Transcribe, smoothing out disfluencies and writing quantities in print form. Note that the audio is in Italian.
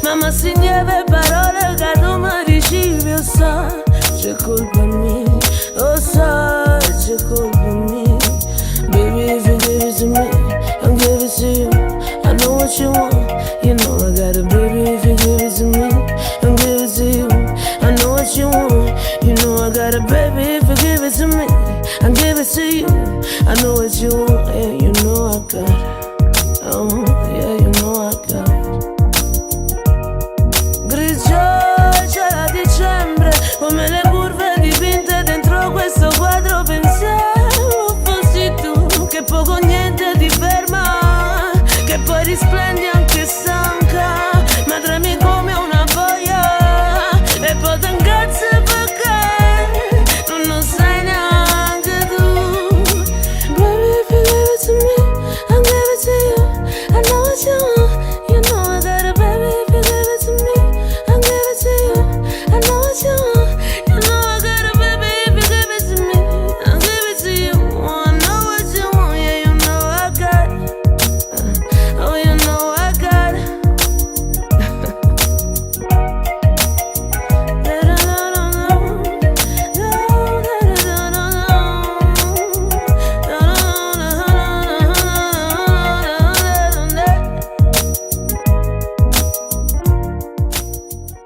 Mamma si nieve parole che tu mi ricevi. O sai, c'è colpa mia. O sai, c'è colpa mia. Baby, if you give it to me, I'll give it to you. I know what you want, you know I got it. Baby, if you give it to me, I'll give it to you. I know what you want, you know I got it. Baby, if you give it to me, I'll give it to you. I know what you want, yeah, you know I got it. Oh, yeah, you know I got it. Grigio c'è a dicembre, come le curve dipinte dentro questo quadro. Pensavo fossi tu, che poco o niente ti ferma, che poi risplendi anche stanca, ma tremi come una boia e poi ti incazzi perché tu non sai neanche tu. Baby, if you give it to me, I'll give it to you. I know what you want.